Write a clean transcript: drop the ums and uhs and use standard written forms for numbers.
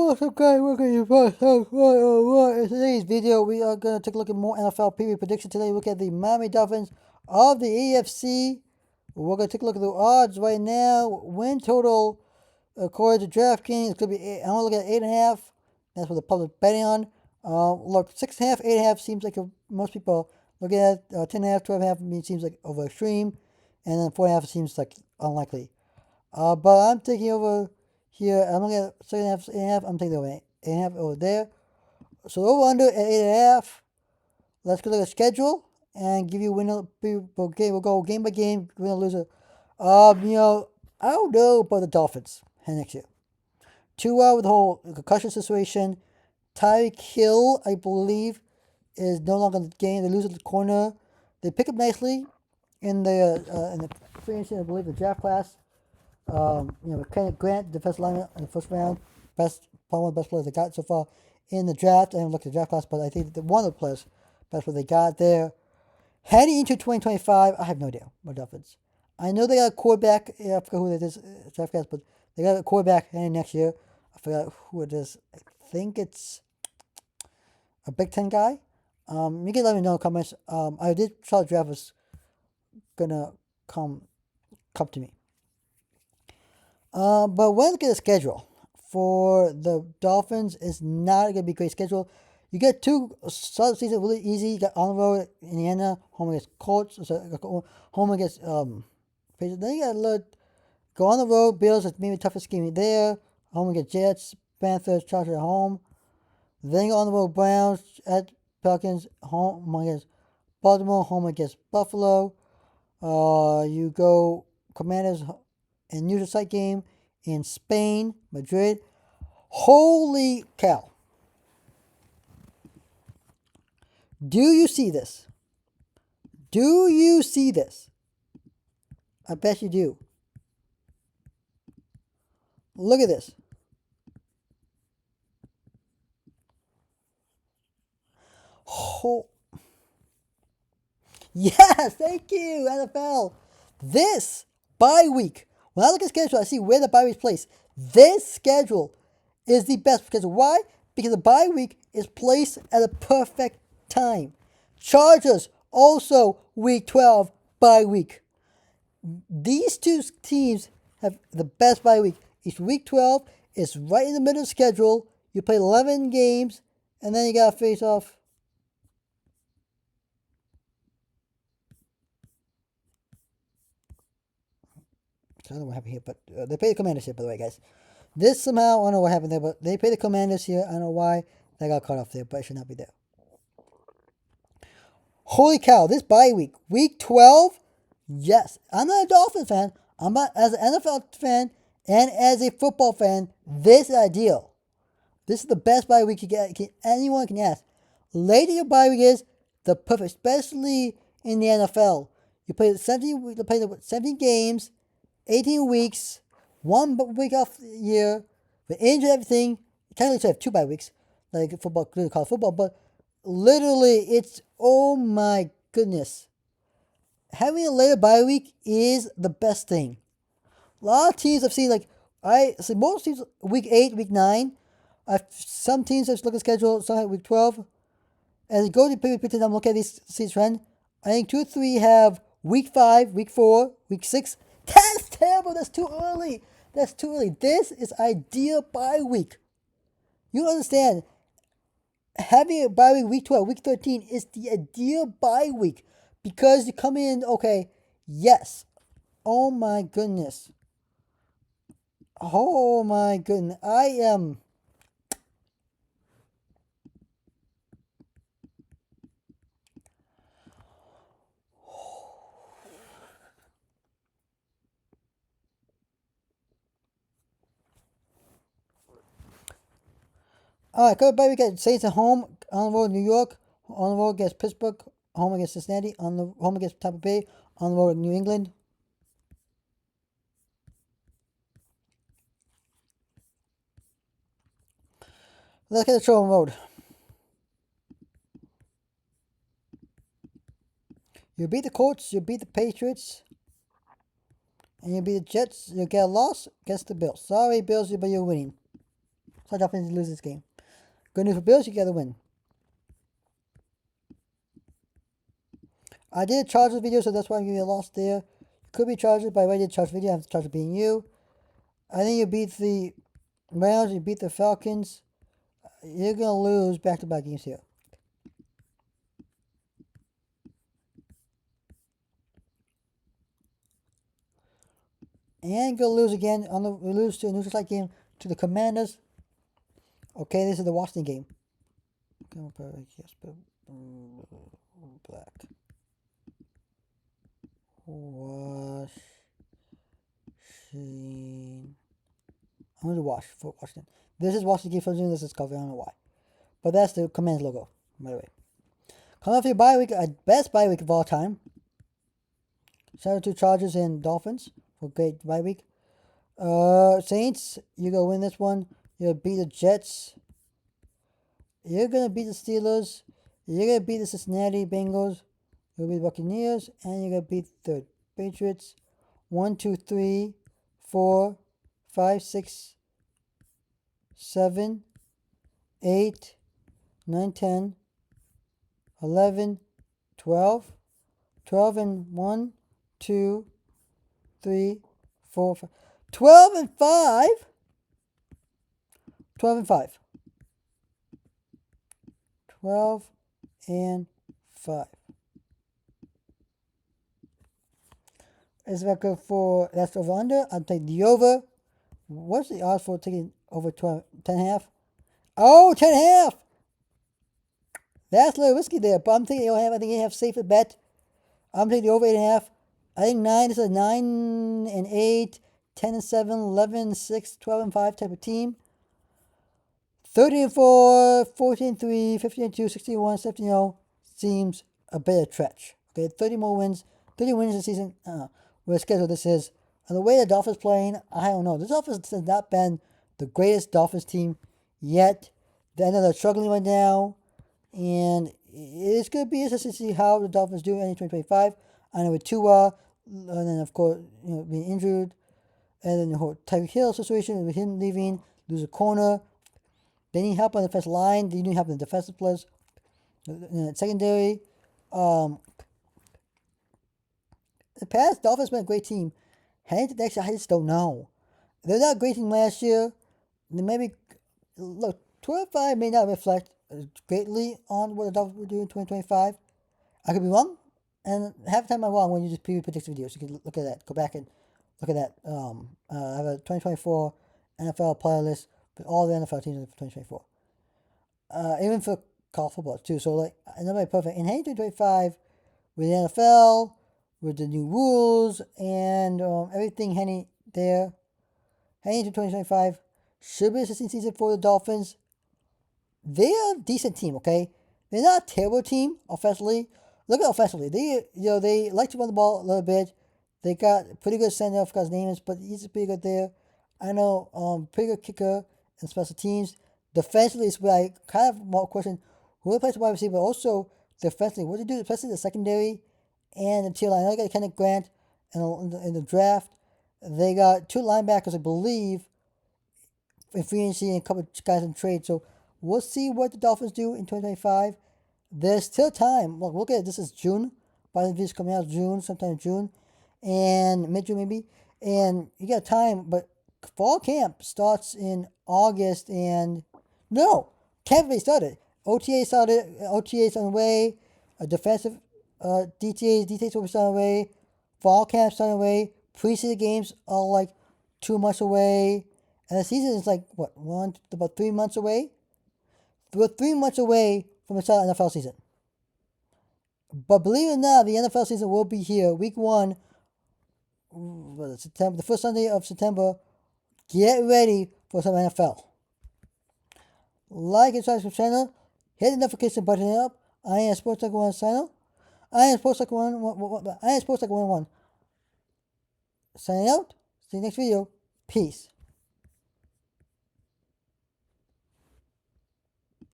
What's up, guys? Welcome to what? In today's video, we are going to take a look at more NFL preview prediction today. Look at the Miami Dolphins of the AFC. We're going to take a look at the odds right now. Win total, according to DraftKings, it's going to be I'm going to look at 8.5. That's what the public's betting on. Look, 6.5, 8.5 seems like most people look at 10.5, 12.5 seems like over extreme, and then 4.5 seems like unlikely. But I'm taking over here. I'm looking at 7.5, 8.5. I'm taking over 8.5 over there. So over under at 8.5. Let's go look at the schedule and give you winner. We'll go game by game, winner loser. I don't know about the Dolphins next year. Tua with the whole concussion situation. Tyreek Hill, I believe, is no longer in the game. They lose at the corner. They pick up nicely in the free agency, I believe, the draft class. Kenneth Grant, defensive lineman in the first round, probably one of the best players they got so far in the draft. I haven't looked at the draft class, but I think that one of the players, best player they got there. Heading into 2025, I have no idea what Dolphins. I know they got a quarterback. I forgot who it is, draft class, but they got a quarterback heading next year. I forgot who it is. I think it's a Big Ten guy. You can let me know in the comments. I did try the draft was gonna come to me. But when look at the schedule for the Dolphins, is not going to be a great schedule. You get two start of the season really easy. You got on the road Indiana, home against Colts, home against then you got to go on the road. Bills is maybe the toughest game there. Home against Jets, Panthers, Chargers at home. Then you go on the road Browns at Pelicans, home against Baltimore, home against Buffalo. You go Commanders and neutral site game in Spain, Madrid. Holy cow. Do you see this? Do you see this? I bet you do. Look at this. Oh. Yes, thank you, NFL. This bye week. When I look at the schedule, I see where the bye week is placed. This schedule is the best because why? Because the bye week is placed at a perfect time. Chargers also week 12 bye week. These two teams have the best bye week. Each week 12 is right in the middle of the schedule. You play 11 games and then you got to face off. I don't know what happened here, but they play the Commanders here, by the way, guys. This somehow, I don't know what happened there, but they play the Commanders here. I don't know why that got cut off there, but it should not be there. Holy cow, this bye week, week 12, yes. I'm not a Dolphins fan. I'm not, as an NFL fan and as a football fan, this is ideal. This is the best bye week you get. Anyone can ask. Later your bye week is the perfect, especially in the NFL. You play 17 games, 18 weeks, 1 week off the year, with injured everything. Technically, you have 2 bye weeks, like football, college football, but literally, it's, oh my goodness. Having a later bye week is the best thing. A lot of teams I've seen, like, I see most teams week 8, week 9. Some teams just look at the schedule, some have week 12. As you go to the period, I'm looking at these trend. I think 2 or 3 have week 5, week 4, week 6. That's terrible. That's too early. That's too early. This is ideal bye week. You understand? Having a bye week 12, week 13 is the ideal bye week because you come in, okay, yes. Oh my goodness. Oh my goodness. I am. All right, go bye. We got Saints at home, on the road New York, on the road against Pittsburgh, home against Cincinnati, on the home against Tampa Bay, on the road New England. Let's get the show on the road. You beat the Colts, you beat the Patriots, and you beat the Jets. You get a loss against the Bills. Sorry, Bills, but you're winning. So Dolphins lose this game. Good news for Bills, you gotta win. I did a Chargers video, so that's why I'm giving you a loss there. Could be Chargers, but I already did Chargers video. I have the Chargers beating you. I think you beat the Rams, you beat the Falcons. You're gonna lose back-to-back games here. And gonna lose again we lose to a neutral site game to the Commanders. Okay, this is the Washington game. Yes, but black. Washington. I'm going to wash for Washington. This is Washington game for June. This is covered. I don't know why. But that's the Commanders logo, by the way. Coming off your bye week, best bye week of all time. Shout out to Chargers and Dolphins for great bye week. Saints, you're going to win this one. You're going to beat the Jets. You're going to beat the Steelers. You're going to beat the Cincinnati Bengals. You're going to beat the Buccaneers. And you're going to beat the Patriots. 1, 2, 3, 4, 5, 6, 7, 8, 9, 10, 11, 12. 12 and 1, 2, 3, 4, 5. 12 and 5. 12 and 5. 12 and 5. Is record for that's over under. I'll take the over. What's the odds for taking over 12, 10.5? Oh, 10.5. That's a little risky there, but I'm thinking you'll have. I think you have safer bet. I'm taking the over 8.5. I think 9 is a 9 and 8, 10 and 7, 11 and 6, 12 and 5 type of team. 30 and 4, 14 and 3, 15 and 2, 16 and 1, 17 and 0 seems a better stretch. Okay, 30 more wins. 30 wins this season. What the schedule this is. And the way the Dolphins playing, I don't know. This Dolphins has not been the greatest Dolphins team yet. I know they're struggling right now. And it's going to be interesting to see how the Dolphins do in 2025. I know with Tua, and then of course, being injured. And then the whole Tyreek Hill situation with him leaving, lose a corner. They need help on the defensive line. They need help on the defensive players. Secondary. The past Dolphins been a great team. Heading to next year, I just don't know. They're not a great team last year. They maybe look 12-5 may not reflect greatly on what the Dolphins will do in 2025. I could be wrong, and half the time I'm wrong when you just preview prediction videos. You can look at that. Go back and look at that. I have a 2024 NFL player list with all the NFL teams for 2024. Even for college football too. So like, nobody perfect. And heading to 2025 with the NFL, with the new rules and everything heading there, heading to 2025, should be a 16 season for the Dolphins. They're a decent team, okay? They're not a terrible team offensively. Look at offensively. They like to run the ball a little bit. They got pretty good center, I forgot his name is, but he's pretty good there. I know pretty good kicker and special teams. Defensively is where I kind of more question who plays the wide receiver, but also defensively, what do they do, especially the secondary and the tier line. I know they got Kenneth Grant in the draft. They got 2 linebackers, I believe, in free agency and a couple of guys in trade. So we'll see what the Dolphins do in 2025. There's still time. Look at it. This is June. By the video's coming out June, sometime in June, and mid-June maybe. And you got time, but fall camp starts in August and no, camp already started. OTA started. OTA's on the way. Defensive DTAs will be starting away. Fall camp starting away. Preseason games are like 2 months away. And the season is like, about 3 months away? We're 3 months away from the start of the NFL season. But believe it or not, the NFL season will be here. Week 1, September, the first Sunday of September. Get ready for some NFL. Like and subscribe to the channel. Hit the notification button up. I am Sports Talk 1 channel. I am Sports Talk 1. I am Sports Talk 101. Signing out. See you next video. Peace.